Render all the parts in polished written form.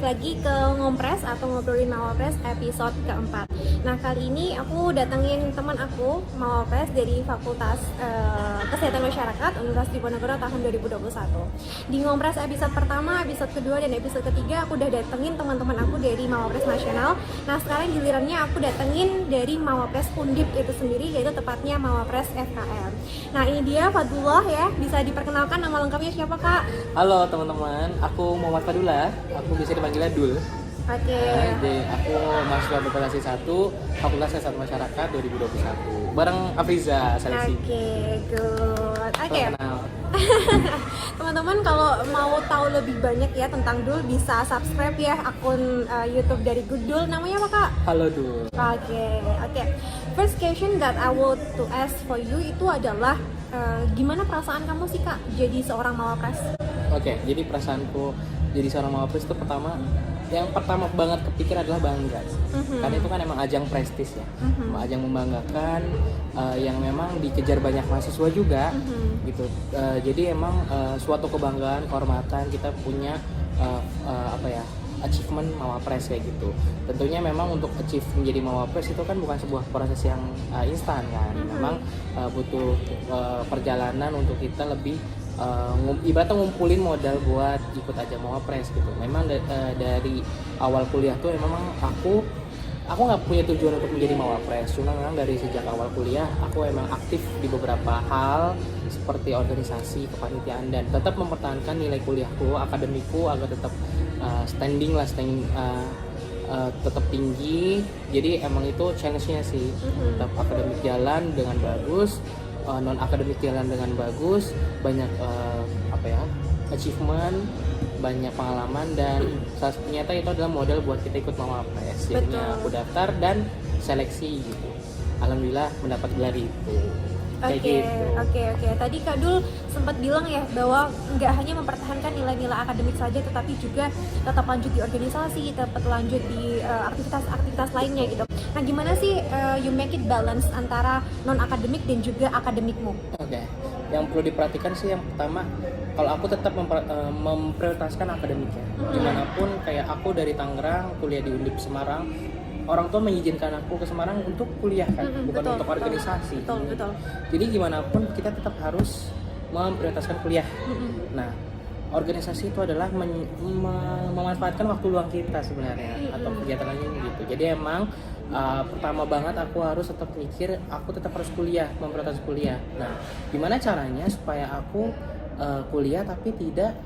balik lagi ke Ngompres atau Ngobrolin Mawapres episode keempat. Nah, kali ini aku datengin teman aku, Mawapres dari Fakultas Kesehatan Masyarakat Universitas Diponegoro tahun 2021. Di Ngompres episode pertama, episode kedua, dan episode ketiga aku udah datengin teman-teman aku dari Mawapres Nasional. Nah, sekarang gilirannya aku datengin dari Mawapres Undip itu sendiri, yaitu tepatnya Mawapres FKM. Nah, ini dia Fadullah ya, bisa diperkenalkan nama lengkapnya siapa, Kak? Halo teman-teman, aku Muhammad Fadullah, aku bisa dipanggil Dul. Oke. Aku mahasiswa BPLC 1, Fakultas Kesehatan Masyarakat 2021, bareng Afriza Seleksi. Oke, good. Oke. Kenal. Teman-teman kalau mau tahu lebih banyak ya tentang Dul, bisa subscribe ya akun YouTube dari Good Dul. Namanya apa, Kak? Halo Dul. Oke. First question that I want to ask for you itu adalah gimana perasaan kamu sih, Kak, jadi seorang Mawapres? Oke, jadi perasaanku jadi seorang Mawapres itu yang pertama banget kepikir adalah bangga. Karena itu kan emang ajang prestis ya, ajang membanggakan yang memang dikejar banyak mahasiswa juga gitu. Jadi emang suatu kebanggaan, kehormatan kita punya achievement Mawapres kayak gitu. Tentunya memang untuk achieve menjadi Mawapres itu kan bukan sebuah proses yang instan kan. Memang butuh perjalanan untuk kita lebih ibaratnya ngumpulin modal buat ikut aja Mawapres gitu. Memang dari awal kuliah tuh memang aku nggak punya tujuan untuk menjadi Mawapres. Cuma memang dari sejak awal kuliah aku emang aktif di beberapa hal seperti organisasi, kepanitiaan, dan tetap mempertahankan nilai kuliahku, akademiku agar tetap tetap tinggi. Jadi emang itu challenge-nya sih. Tetap akademik jalan dengan bagus, non akademik jalan dengan bagus, banyak achievement, banyak pengalaman, dan ternyata itu adalah modal buat kita ikut Mawapres. Jadinya aku daftar dan seleksi gitu. Alhamdulillah mendapat gelar itu. Oke. Tadi Kak Dul sempat bilang ya bahwa nggak hanya mempertahankan nilai-nilai akademik saja, tetapi juga tetap lanjut di organisasi, tetap lanjut di aktivitas-aktivitas lainnya gitu. Nah, gimana sih you make it balance antara non akademik dan juga akademikmu? Oke. Yang perlu diperhatikan sih yang pertama, kalau aku tetap memprioritaskan akademiknya. Dimanapun, kayak aku dari Tangerang kuliah di Undip Semarang, orang tua mengizinkan aku ke Semarang untuk kuliah kan, bukan untuk organisasi. Betul. Jadi gimana pun kita tetap harus memprioritaskan kuliah. Nah, organisasi itu adalah memanfaatkan waktu luang kita sebenarnya, atau kegiatan lain gitu. Jadi emang pertama banget aku harus tetap mikir, aku tetap harus kuliah, memprioritaskan kuliah. Nah, gimana caranya supaya aku kuliah tapi tidak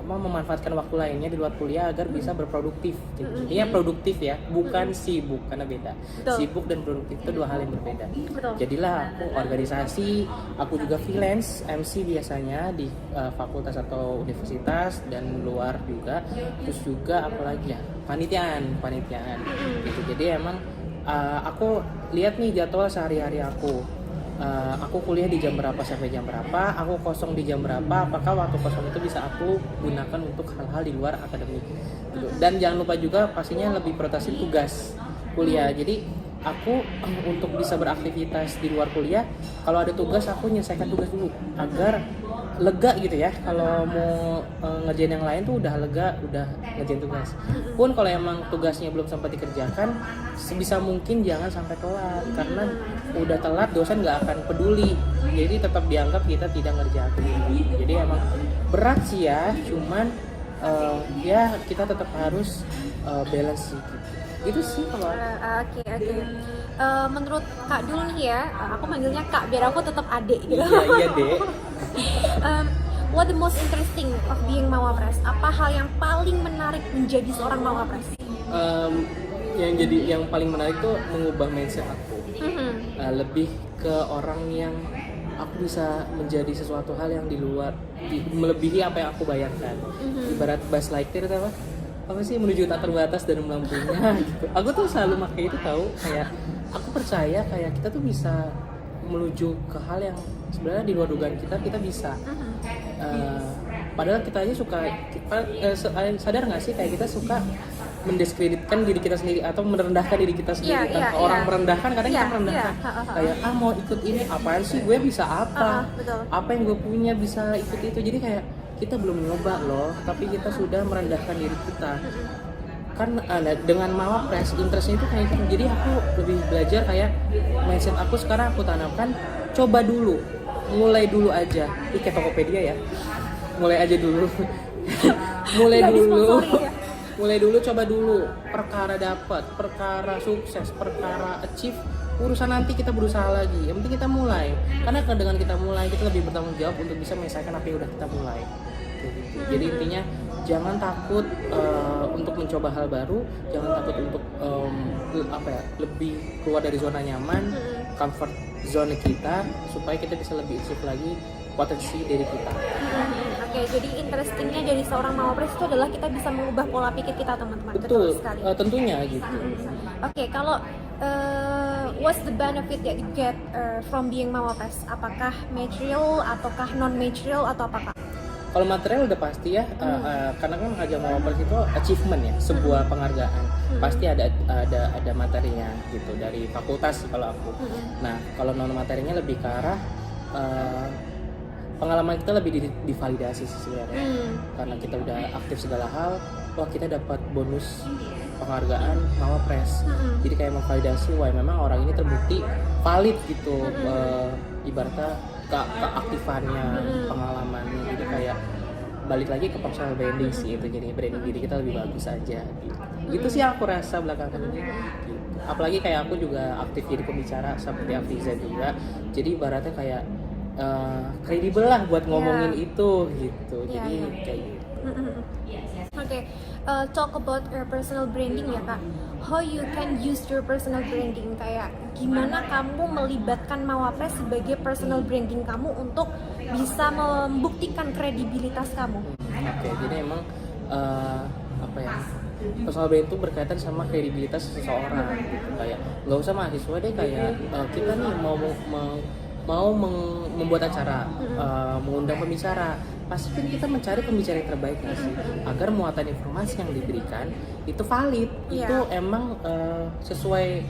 memanfaatkan waktu lainnya di luar kuliah agar bisa berproduktif. Jadi ya produktif ya, bukan sibuk, karena beda. Betul. Sibuk dan produktif itu dua hal yang berbeda. Betul. Jadilah aku organisasi, aku juga freelance MC biasanya di fakultas atau universitas dan luar juga. Terus juga apalagi ya, panitiaan gitu. Jadi emang aku lihat nih jadwal sehari-hari aku. Aku kuliah di jam berapa sampai jam berapa, aku kosong di jam berapa, apakah waktu kosong itu bisa aku gunakan untuk hal-hal di luar akademik gitu. Dan jangan lupa juga pastinya lebih prioritaskan tugas kuliah. Jadi aku untuk bisa beraktivitas di luar kuliah, kalau ada tugas aku menyelesaikan tugas dulu agar lega gitu ya. Kalau mau ngerjain yang lain tuh udah lega, udah ngerjain tugas. Pun kalau emang tugasnya belum sempat dikerjakan, sebisa mungkin jangan sampai telat, karena udah telat dosen nggak akan peduli. Jadi tetap dianggap kita tidak ngerjain. Jadi emang berat sih ya, cuman ya kita tetap harus balance sih gitu. Itu sih kalau Oke. Menurut Kak Dul nih ya, aku manggilnya Kak biar aku tetap adik gitu. Iya deh. What the most interesting of being Mawapres? Apa hal yang paling menarik menjadi seorang Mawapres? Yang paling menarik tuh mengubah mindset aku. Lebih ke orang yang aku bisa menjadi sesuatu hal yang di luar, melebihi apa yang aku bayangkan. Ibarat Buzz Lightyear itu apa sih, menuju tak terbatas dan melampuinya gitu. Aku tuh selalu pakai itu tahu, kayak aku percaya kayak kita tuh bisa menuju ke hal yang sebenarnya di luar dugaan kita bisa. Padahal kita aja suka, sadar nggak sih kayak kita suka mendiskreditkan diri kita sendiri atau merendahkan diri kita sendiri. Orang merendahkan, kadang kita merendahkan. Kayak mau ikut ini, apaan sih, gue bisa apa? Betul. Apa yang gue punya bisa ikut itu. Jadi kayak kita belum nyoba loh, tapi kita sudah merendahkan diri kita. Kan dengan Mawapres interestnya itu kayak gitu. Jadi aku lebih belajar kayak mindset aku sekarang aku tanamkan, coba dulu, mulai dulu aja. Ini kayak Tokopedia ya, mulai aja dulu. mulai Nggak dulu disponsori ya? mulai dulu, coba dulu, perkara dapat, perkara sukses, perkara achieve, urusan nanti kita berusaha lagi. Yang penting kita mulai, karena dengan kita mulai kita lebih bertanggung jawab untuk bisa menyelesaikan apa yang udah kita mulai. Kayak gitu. Jadi intinya jangan takut untuk mencoba hal baru, jangan takut untuk lebih keluar dari zona nyaman, comfort zone kita, supaya kita bisa lebih achieve lagi potensi diri kita. Oke, jadi interestingnya dari seorang Mawapres itu adalah kita bisa mengubah pola pikir kita, teman-teman. Betul sekali. tentunya gitu. Oke, kalau what's the benefit that you get from being Mawapres? Apakah material ataukah non material atau apakah? Kalau material udah pasti ya, karena kan ajang Mawapres itu achievement ya, sebuah penghargaan. Pasti ada materinya gitu dari fakultas kalau aku. Nah, kalau non materinya lebih ke arah pengalaman kita lebih divalidasi sih sebenarnya. Karena kita udah aktif segala hal, wah kita dapat bonus penghargaan Mawapres. Jadi kayak memvalidasi, wah memang orang ini terbukti valid gitu, ibaratnya keaktifannya, pengalamannya. Jadi kayak balik lagi ke personal branding sih itu, jadi branding diri kita lebih bagus aja gitu. Gitu sih aku rasa belakangan ini gitu. Apalagi kayak aku juga aktif jadi pembicara seperti Afiza juga, jadi ibaratnya kayak kredibel lah buat ngomongin itu gitu. Jadi kayak gitu. Oke, talk about your personal branding ya Kak. How you can use your personal branding, kayak gimana kamu melibatkan Mawapres sebagai personal branding kamu untuk bisa membuktikan kredibilitas kamu. Oke, jadi emang personal brand itu berkaitan sama kredibilitas seseorang gitu. Kayak nggak usah mahasiswa deh, kayak kita nih mau membuat acara, mengundang pembicara, pasti kan kita mencari pembicara yang terbaik nggak sih, agar muatan informasi yang diberikan itu valid, itu emang sesuai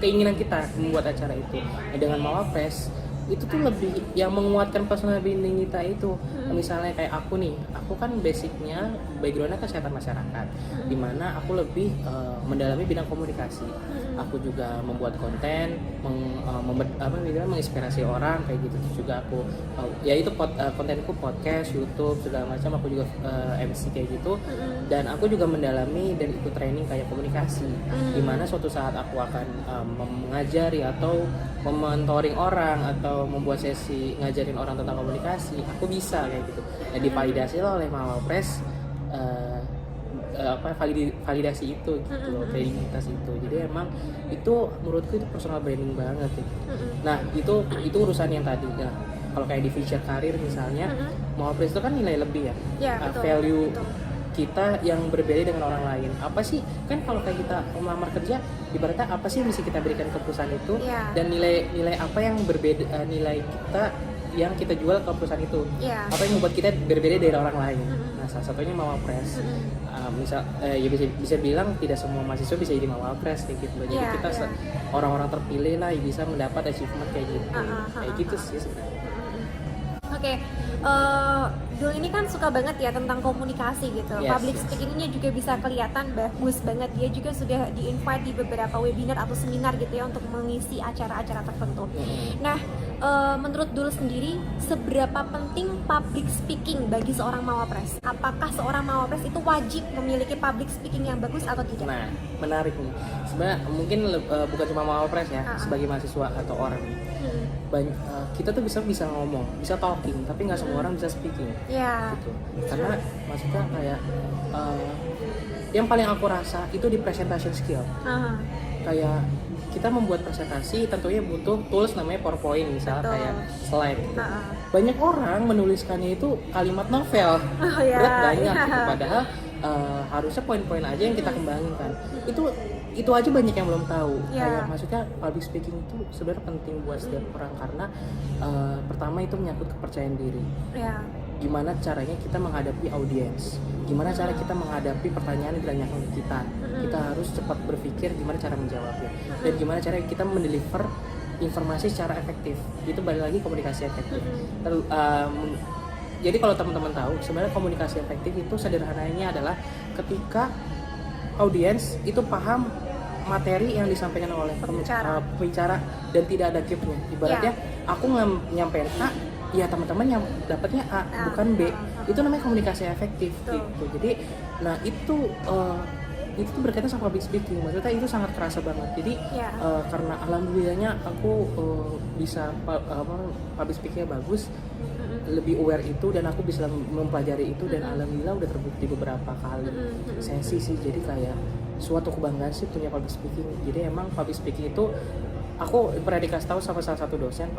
keinginan kita membuat acara itu. Nah, dengan Mawapres itu tuh lebih yang menguatkan personal branding kita itu. Misalnya kayak aku nih, aku kan basicnya backgroundnya kesehatan masyarakat, dimana aku lebih mendalami bidang komunikasi. Aku juga membuat konten, menginspirasi orang kayak gitu. Terus juga aku kontenku podcast, YouTube segala macam. Aku juga MC kayak gitu. Dan aku juga mendalami dan ikut training kayak komunikasi, dimana suatu saat aku akan mengajari atau mementoring orang atau membuat sesi ngajarin orang tentang komunikasi, aku bisa kayak gitu. Nah, divalidasi oleh Mawapres validasi itu gitu loh, kredibilitas itu. Jadi emang itu menurutku itu personal branding banget gitu. Nah, itu urusan yang tadi. Nah, kalau kayak di future karir misalnya, Mawapres itu kan nilai lebih ya, value kita yang berbeda dengan orang lain. Apa sih, kan kalau kayak kita melamar kerja, ibaratnya apa sih yang mesti kita berikan ke perusahaan itu, dan nilai apa yang berbeda, nilai kita yang kita jual ke perusahaan itu, apa yang membuat kita berbeda dari orang lain. Nah, salah satunya Mawapres. Bisa bilang tidak semua mahasiswa bisa jadi Mawapres kayak gitu. Jadi kita orang-orang terpilih lah yang bisa mendapat achievement kayak gitu. Kayak gitu sih sebenarnya. Oke, Dul ini kan suka banget ya tentang komunikasi gitu. Public speakingnya juga bisa kelihatan bagus banget. Dia juga sudah di-invite di beberapa webinar atau seminar gitu ya untuk mengisi acara-acara tertentu. Nah, menurut Dul sendiri, seberapa penting public speaking bagi seorang Mawapres? Apakah seorang Mawapres itu wajib memiliki public speaking yang bagus atau tidak? Nah, menarik nih. Sebenarnya mungkin bukan cuma Mawapres ya, sebagai mahasiswa atau orang. Kita tuh bisa ngomong, bisa talking, tapi nggak semua orang bisa speaking. Gitu. Karena maksudnya kayak yang paling aku rasa itu di presentation skill. Kayak kita membuat presentasi tentunya butuh tools namanya PowerPoint, misalnya kayak slide gitu. Banyak orang menuliskannya itu kalimat novel, berat banyak gitu. Padahal harusnya poin-poin aja yang kita kembangin kan. Itu aja banyak yang belum tahu. Kayak maksudnya public speaking itu sebenarnya penting buat setiap orang, karena pertama itu menyangkut kepercayaan diri. Gimana caranya kita menghadapi audiens, gimana cara kita menghadapi pertanyaan yang ditanyakan ke kita. Kita harus cepat berpikir gimana cara menjawabnya, dan gimana cara kita mendeliver informasi secara efektif. Itu balik lagi komunikasi efektif. jadi kalau teman-teman tahu sebenarnya komunikasi efektif itu sederhananya adalah ketika audiens itu paham materi yang disampaikan oleh pembicara dan tidak ada gapnya. Ibaratnya aku nyampein A, ya teman-teman yang dapatnya A bukan B. Itu namanya komunikasi efektif gitu. Jadi nah itu tuh berkaitan sama public speaking. Maksudnya itu sangat kerasa banget. Jadi karena alhamdulillahnya aku bisa public speakingnya bagus, lebih aware itu, dan aku bisa mempelajari itu, dan alhamdulillah udah terbukti beberapa kali sesi sih. Jadi kayak suatu kebanggaan sih punya public speaking. Jadi emang public speaking itu aku pernah dikasih tahu sama salah satu dosen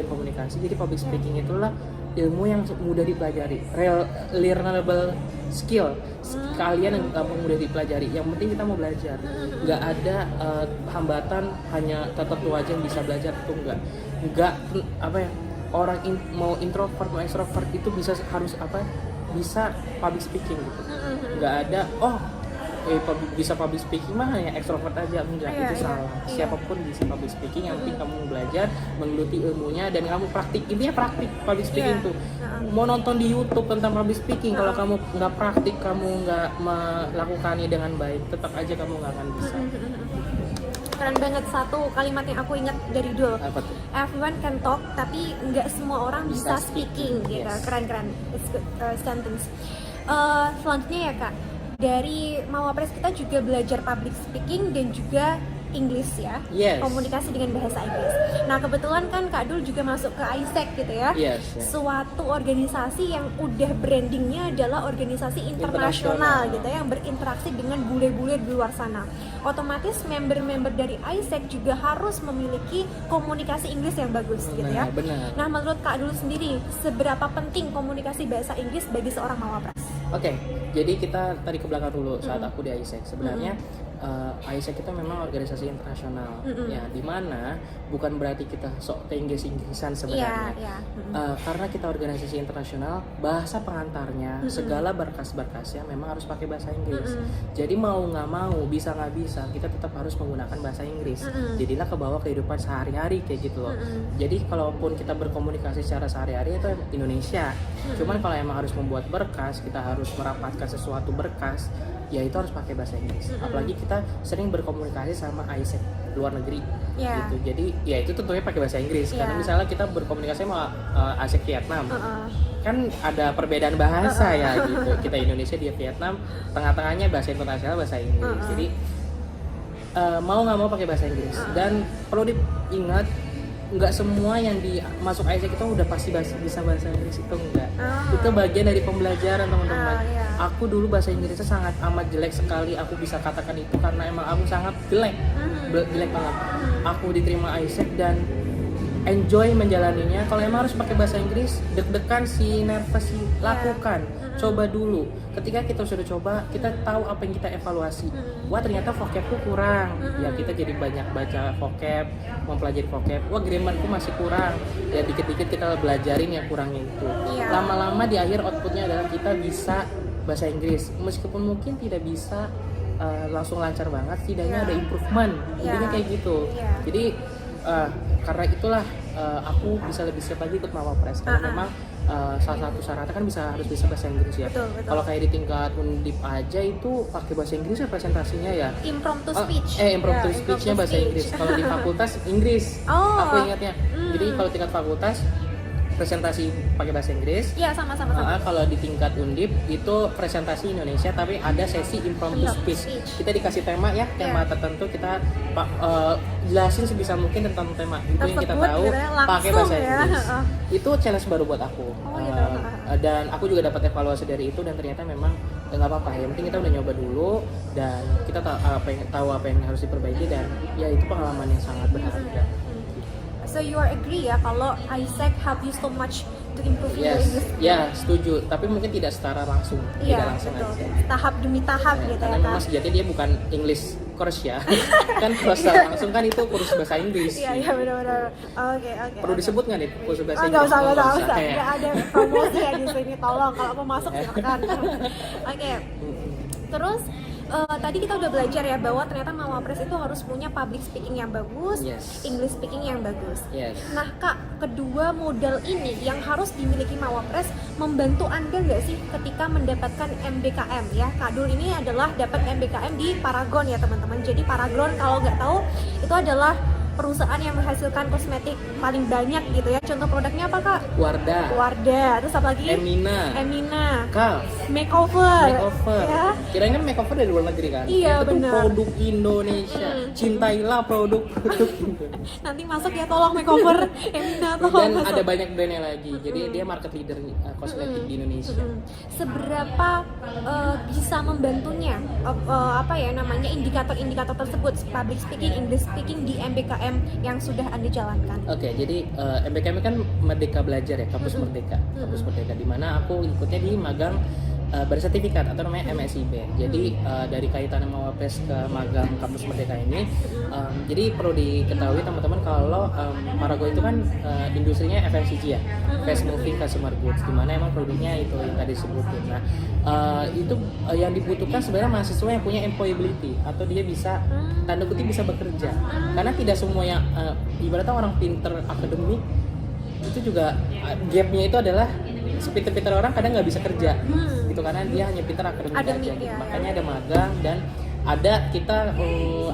komunikasi. Jadi public speaking itulah ilmu yang mudah dipelajari, learnable skill, kalian yang gampang mudah dipelajari. Yang penting kita mau belajar, nggak ada hambatan hanya tertentu aja yang bisa belajar itu nggak apa ya, orang mau introvert mau extrovert itu harus bisa public speaking gitu. Nggak ada bisa public speaking mah hanya extrovert aja, enggak, itu salah. Siapapun bisa public speaking, yang penting kamu belajar, menggeluti ilmunya, dan kamu praktik. Intinya praktik public speaking tuh. Mau nonton di YouTube tentang public speaking, kalau kamu nggak praktik, kamu nggak melakukannya dengan baik, tetap aja kamu nggak akan bisa. Keren banget, satu kalimat yang aku ingat dari Dul. Apa tuh? Everyone can talk, tapi nggak semua orang bisa speaking gitu. Keren. It's good sentence. Selanjutnya ya Kak, dari Mawapres kita juga belajar public speaking dan juga English ya, komunikasi dengan bahasa Inggris. Nah kebetulan kan Kak Dul juga masuk ke ISEC gitu ya, suatu organisasi yang udah brandingnya adalah organisasi internasional gitu ya, yang berinteraksi dengan bule-bule di luar sana. Otomatis member-member dari ISEC juga harus memiliki komunikasi Inggris yang bagus gitu ya. Benar. Nah menurut Kak Dul sendiri, seberapa penting komunikasi bahasa Inggris bagi seorang Mawapres? Oke, jadi kita tadi ke belakang dulu saat aku di ISEC. Sebenarnya ISEC itu memang organisasi internasional, ya, dimana bukan berarti kita sok Inggris-Inggrisan sebenarnya. Karena kita organisasi internasional, bahasa pengantarnya, segala berkas-berkasnya memang harus pakai bahasa Inggris. Jadi mau nggak mau, bisa nggak bisa, kita tetap harus menggunakan bahasa Inggris. Jadilah ke bawah kehidupan sehari-hari kayak gitu loh. Jadi kalaupun kita berkomunikasi secara sehari-hari itu Indonesia. Cuman kalau emang harus membuat berkas, kita harus merapatkan sesuatu berkas, ya itu harus pakai bahasa Inggris. Apalagi kita sering berkomunikasi sama ISEC luar negeri gitu. Jadi ya itu tentunya pakai bahasa Inggris. Karena misalnya kita berkomunikasi sama ISEC Vietnam, kan ada perbedaan bahasa ya gitu. Kita Indonesia, dia Vietnam, tengah-tengahnya bahasa internasional bahasa Inggris. Jadi mau nggak mau pakai bahasa Inggris. Dan perlu diingat, nggak semua yang masuk ISEC itu udah pasti bisa bahasa Inggris, itu enggak. Itu bagian dari pembelajaran teman-teman. Aku dulu bahasa Inggrisnya sangat amat jelek sekali, aku bisa katakan itu karena emang aku sangat jelek banget. Aku diterima ISEC dan enjoy menjalaninya. Kalau emang harus pakai bahasa Inggris, deg-degan sih, nervous sih, lakukan. Coba dulu. Ketika kita sudah coba, kita tahu apa yang kita evaluasi. Wah ternyata vocabku kurang. Ya kita jadi banyak baca vocab, mempelajari vocab. Wah grammarku masih kurang. Ya dikit-dikit kita belajarin yang kurangnya itu. Lama-lama di akhir outputnya adalah kita bisa bahasa Inggris. Meskipun mungkin tidak bisa langsung lancar banget, setidaknya ada improvement. Intinya kayak gitu. Jadi karena itulah aku bisa lebih siap lagi ikut Mawapres. Karena memang salah satu syaratnya kan harus bisa bahasa Inggris ya. Betul. Kalau kayak di tingkat Undip aja itu pakai bahasa Inggris ya presentasinya ya. Impromptu speech. Impromptu speech-nya bahasa Inggris. Kalau di fakultas Inggris. Aku ingatnya. Jadi kalau tingkat fakultas presentasi pakai bahasa Inggris. Iya, sama. Kalau di tingkat Undip itu presentasi Indonesia, tapi ada sesi impromptu speech. Kita dikasih tema tertentu, kita jelasin sebisa mungkin tentang tema itu yang kita tahu pakai bahasa Inggris. Itu challenge baru buat aku. Dan aku juga dapat evaluasi dari itu, dan ternyata memang nggak apa-apa. Yang penting kita udah nyoba dulu dan kita tahu apa yang harus diperbaiki, dan ya itu pengalaman yang sangat berharga. So you are agree ya kalau ISEC help you so much to improve your English? Ya, setuju. Tapi mungkin tidak secara langsung, tidak langsung aja. Tahap demi tahap gitu karena ya. Karena memang sejatinya dia bukan English course ya. Kan kalau secara langsung kan itu kursus bahasa Inggris. Iya benar. Oke. Perlu disebut nggak nih kursus bahasa Inggris? Nggak usah. Nggak ada promosi ya di sini. Tolong kalau mau masuk silakan. Oke. Terus Tadi kita udah belajar ya bahwa ternyata Mawapres itu harus punya public speaking yang bagus, Yes. English speaking yang bagus. Yes. Nah Kak, kedua modal ini yang harus dimiliki Mawapres membantu Anda nggak sih ketika mendapatkan MBKM ya? Kak Dul ini adalah dapat MBKM di Paragon ya teman-teman. Jadi Paragon kalau nggak tahu itu adalah perusahaan yang menghasilkan kosmetik paling banyak gitu ya. Contoh produknya apa Kak? Wardah, terus apa lagi? Emina, Kaf, makeover, makeover. ya. Kirain kan makeover dari luar negeri kan? Iya, Itu benar. produk Indonesia. Cintailah produk Indonesia. Nanti masuk ya tolong makeover Emina Dan tolong masuk. ada banyak brandnya lagi. Jadi dia market leader kosmetik di Indonesia. Seberapa bisa membantunya apa ya namanya indikator-indikator tersebut, public speaking, English speaking di MBKM yang sudah Anda jalankan? Oke, jadi MBKM kan Merdeka Belajar ya, kampus Merdeka. Kampus Merdeka di mana aku ikutnya di magang bersertifikat atau namanya MSIB. Jadi dari kaitan Mawapres ke magang kampus Merdeka ini, jadi perlu diketahui teman-teman kalau Paragon itu kan industrinya FMCG ya, fast moving consumer goods, dimana emang produknya itu yang tadi disebutin. Nah, itu yang dibutuhkan sebenarnya mahasiswa yang punya employability atau dia bisa tanda kutip bisa bekerja, karena tidak semua yang ibaratnya orang pinter akademik itu juga gapnya itu adalah sepinter-pinter orang kadang nggak bisa kerja gitu karena dia hanya pintar akademik aja gitu. Ya, Makanya ada magang dan ada kita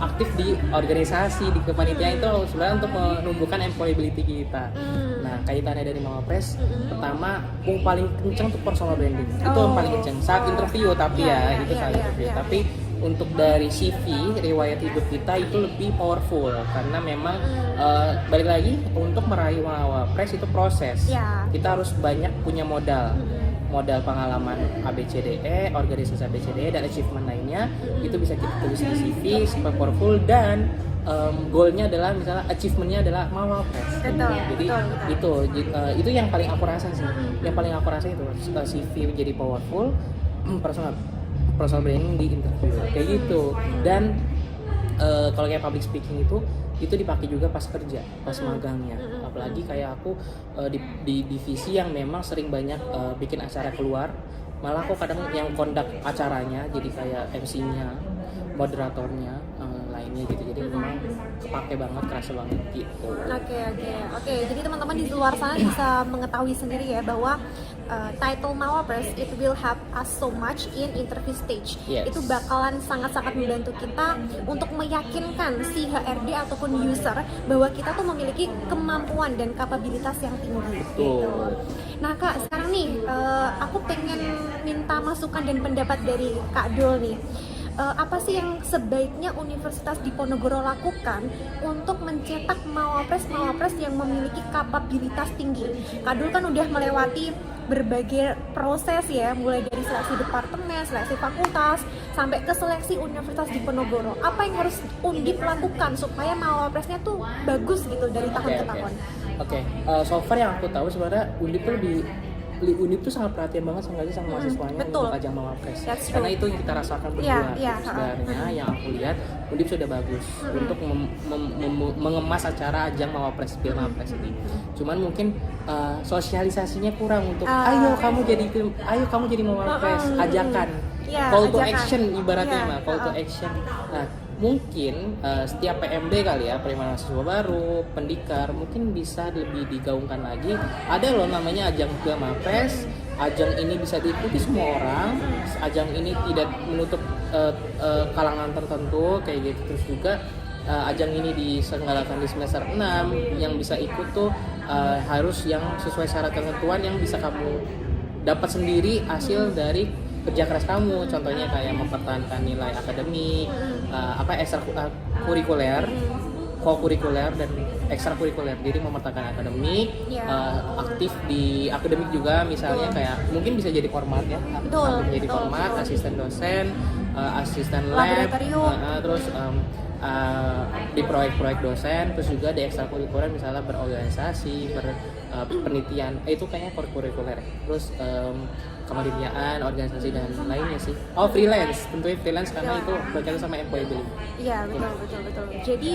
aktif di organisasi di kepanitiaan itu sebenarnya untuk menumbuhkan employability kita. Nah kaitannya dari Mawapres pertama paling kenceng untuk personal branding itu yang paling kenceng saat interview tapi itu saat interview tapi untuk dari CV riwayat hidup kita itu lebih powerful karena memang balik lagi untuk meraih Mawapres itu proses kita harus banyak punya modal pengalaman ABCDE, organisasi ABCDE dan achievement lainnya itu bisa kita tulis di CV super powerful dan goalnya adalah misalnya achievementnya adalah Mawapres. Jadi itu yang paling aku rasa sih. Yang paling aku rasa itu CV menjadi powerful, personal branding di interview kayak gitu. Dan kalau kayak public speaking itu dipakai juga pas kerja, pas magangnya. Apalagi kayak aku di divisi yang memang sering banyak bikin acara keluar. Malah aku kadang yang kondak acaranya jadi kayak MC-nya, moderatornya, lainnya gitu. Jadi memang kepake banget, kerasa banget gitu. Oke. Jadi teman-teman di luar sana bisa mengetahui sendiri ya bahwa title Mawapres it will help us so much in interview stage. Itu bakalan sangat-sangat membantu kita untuk meyakinkan si HRD ataupun user bahwa kita tuh memiliki kemampuan dan kapabilitas yang tinggi. Gitu. Nah Kak, sekarang nih aku pengen minta masukan dan pendapat dari Kak Dul nih. Apa sih yang sebaiknya Universitas Diponegoro lakukan untuk mencetak Mawapres yang memiliki kapabilitas tinggi? Kak Dul kan udah melewati berbagai proses ya, mulai dari seleksi departemen, seleksi fakultas, sampai ke seleksi Universitas Diponegoro. Apa yang harus Undip lakukan supaya Mawapresnya tuh bagus gitu dari tahun ke tahun? So far yang aku tahu sebenarnya Undip tuh sangat perhatian banget sama mahasiswanya untuk ajang Mawapres. Karena itu yang kita rasakan berdua. Sebenarnya yang aku lihat Undip sudah bagus untuk mengemas acara ajang Mawapres ini. Cuman mungkin sosialisasinya kurang untuk ayo kamu jadi Mawapres, ajakan. Call to action ibaratnya call to action. Nah, mungkin setiap PMB kali ya, penerimaan mahasiswa baru, pendikar, mungkin bisa lebih digaungkan lagi. Ada loh namanya ajang juga Mawapres. Ajang ini bisa diikuti semua orang. Ajang ini tidak menutup kalangan tertentu kayak gitu. Terus juga ajang ini diselenggarakan di semester 6. Yang bisa ikut tuh harus yang sesuai syarat ketentuan yang bisa kamu dapat sendiri hasil dari kerja keras kamu, contohnya kayak mempertahankan nilai akademik, kurikuler, co-kurikuler dan ekstrakurikuler. Jadi mempertahankan akademik, aktif di akademik juga, misalnya kayak mungkin bisa jadi format ya, jadi format, asisten dosen, asisten lab, terus di proyek-proyek dosen, terus juga di ekstrakurikuler misalnya berorganisasi, penelitian, itu kayaknya kurikuler. Terus kepanitiaan, organisasi dan lainnya sih. Freelance, tentunya freelance karena itu berkaitan sama employability. Iya, betul. Jadi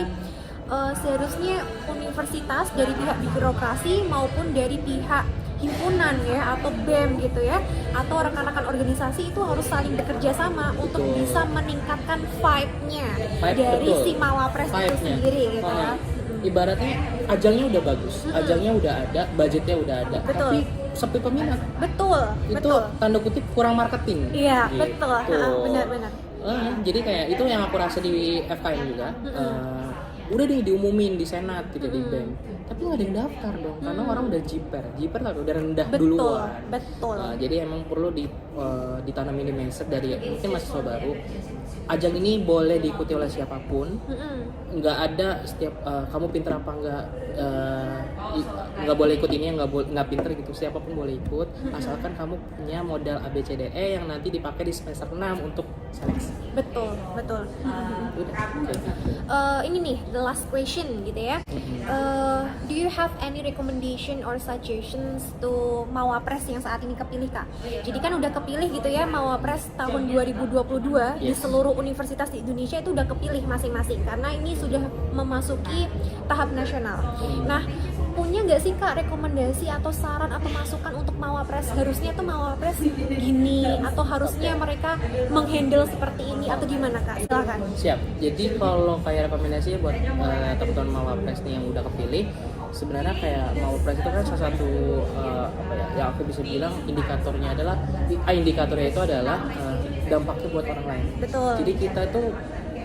seharusnya universitas dari pihak birokrasi maupun dari pihak himpunan ya atau BEM gitu ya, atau rekan-rekan organisasi itu harus saling bekerja sama untuk Betul. bisa meningkatkan vibe-nya Vibe, dari betul. si Mawapres itu Vibe-nya. sendiri gitu ya. Ibaratnya ajangnya udah bagus, ajangnya udah ada, budgetnya udah ada, Betul. tapi sepi peminat. Betul, Itu betul. tanda kutip kurang marketing. Iya, Gitu. betul. Benar-benar. Jadi kayak itu yang aku rasa di FKM juga. Udah deh diumumin di Senat gitu di BEM, tapi nggak ada yang daftar dong karena orang udah jiper lah udah rendah Betul, duluan. betul. Jadi emang perlu ditanamin di mindset dari mungkin mahasiswa baru. Ajang ini boleh diikuti oleh siapapun, nggak ada setiap kamu pinter apa nggak boleh ikut ini, nggak pinter gitu, siapapun boleh ikut asalkan kamu punya modal ABCDE yang nanti dipakai di semester 6 untuk seleksi. Betul. Udah kayak gitu. Ini nih the last question gitu ya. Do you have any recommendation or suggestions to Mawapres yang saat ini kepilih Kak? Jadi kan udah kepilih gitu ya Mawapres tahun 2022 di Yes. seluruh universitas di Indonesia itu udah kepilih masing-masing karena ini sudah memasuki tahap nasional. Nah, punya nggak sih Kak rekomendasi atau saran atau masukan untuk Mawapres? Harusnya tuh Mawapres gini atau harusnya mereka menghandle seperti ini atau gimana Kak? Silakan. Siap. Jadi kalau kayak rekomendasi buat teman-teman Mawapres nih yang udah kepilih, sebenarnya kayak Mawapres itu kan salah satu yang aku bisa bilang indikatornya itu adalah dampaknya buat orang lain. Betul. Jadi kita tuh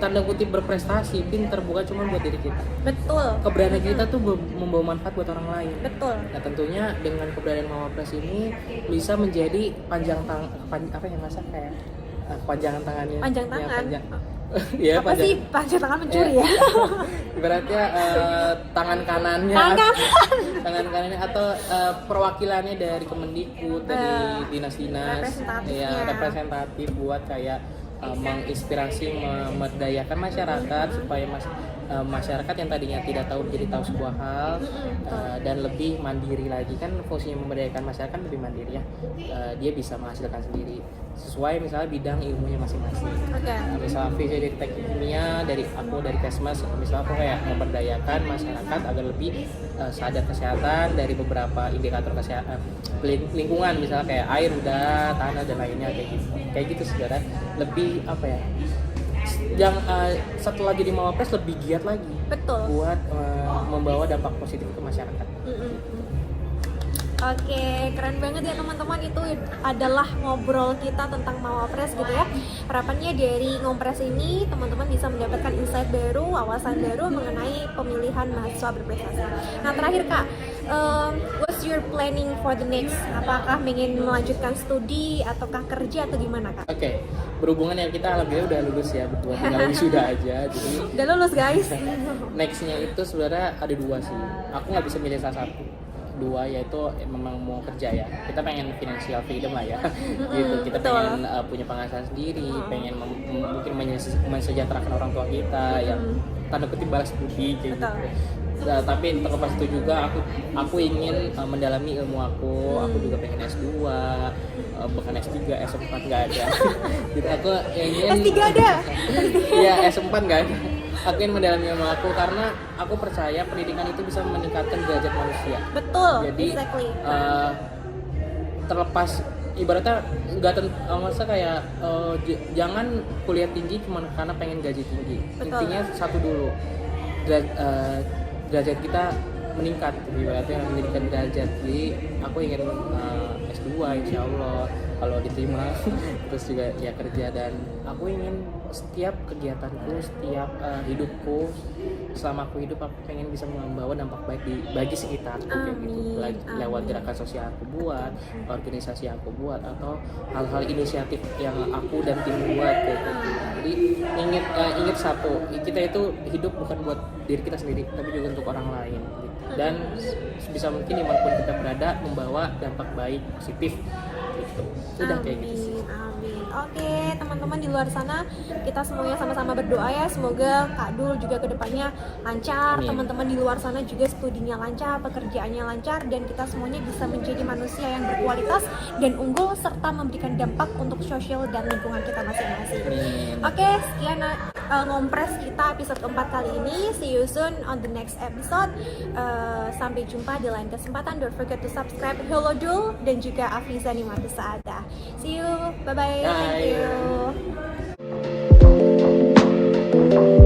tanda kutip berprestasi, pinter bukan cuma buat diri kita. Betul. Keberadaan kita tuh membawa manfaat buat orang lain. Betul. Nah tentunya dengan keberadaan Mawapres ini bisa menjadi panjangan tangannya. Panjang Ya, tangan. ya, Apa sih panjang tangan mencuri ya? Ibaratnya tangan kanannya tangan kanannya atau perwakilannya dari Kemendikbud, dari dinas-dinas representatifnya. representatif buat kayak menginspirasi, memberdayakan masyarakat supaya masyarakat yang tadinya tidak tahu jadi tahu sebuah hal dan lebih mandiri lagi. Kan fungsinya memberdayakan masyarakat lebih mandiri ya, dia bisa menghasilkan sendiri sesuai misalnya bidang ilmunya masing-masing. Oke. Misalnya visi dari teknik kimia dari Kesmas, misalnya aku kayak memberdayakan masyarakat agar lebih sadar kesehatan dari beberapa indikator kesehatan lingkungan, misalnya kayak air, udara, tanah dan lainnya kayak gitu sebenarnya lebih apa ya, yang setelah jadi Mawapres lebih giat lagi Betul. buat membawa dampak positif ke masyarakat. Oke, keren banget ya teman-teman, itu adalah ngobrol kita tentang Mawapres gitu ya. Harapannya dari Ngompres ini teman-teman bisa mendapatkan insight baru, wawasan baru mengenai pemilihan mahasiswa berprestasi. Nah terakhir Kak, what's your planning for the next? Apakah ingin melanjutkan studi ataukah kerja atau gimana Kak? Oke, berhubungan yang kita alhamdulillah udah lulus ya, berdua tinggal wisuda aja. Jadi Udah lulus guys. nextnya itu sebenarnya ada dua sih. Aku nggak bisa milih salah satu. Dua yaitu memang mau kerja ya. Kita pengen financial freedom lah ya. Gitu. Kita betul. pengen punya penghasilan sendiri, pengen mungkin mensejahterakan orang tua kita yang tanda kutip balas budi kayak Betul. gitu. Nah, tapi terlepas itu juga aku ingin mendalami ilmu aku juga pengen S2, bahkan S3, S4 nggak ada. Gitu aku ingin S3 ada. Iya, S4 nggak ada. Aku ingin mendalami ilmu aku karena aku percaya pendidikan itu bisa meningkatkan derajat manusia. Betul. Jadi exactly. Terlepas ibaratnya masa kayak jangan kuliah tinggi cuma karena pengen gaji tinggi. Betul. Intinya satu dulu, derajat kita meningkat, ibaratnya meningkatkan derajat. Jadi aku ingin S2 insya Allah kalau diterima terus juga ya kerja, dan aku ingin setiap kegiatanku, setiap hidupku, selama aku hidup aku pengen bisa membawa dampak baik bagi sekitarku kayak gitu, lewat gerakan sosial aku buat, organisasi aku buat, atau hal-hal inisiatif yang aku dan tim buat kayak gitu. Jadi ingat satu, kita itu hidup bukan buat diri kita sendiri tapi juga untuk orang lain gitu. Dan bisa mungkin dimanapun kita berada membawa dampak baik positif gitu. Udah kayak gitu sih. Amin. Oke, teman-teman di luar sana, kita semuanya sama-sama berdoa ya, semoga Kak Dul juga kedepannya lancar, Amin. teman-teman di luar sana juga studinya lancar, pekerjaannya lancar, dan kita semuanya bisa menjadi manusia yang berkualitas dan unggul serta memberikan dampak untuk sosial dan lingkungan kita masing-masing. Amin. Oke, sekian ngompres kita episode keempat kali ini. See you soon on the next episode. Sampai jumpa di lain kesempatan. Don't forget to subscribe Helodul dan juga Afiza Nimatu Saada. See you, bye bye. Thank you.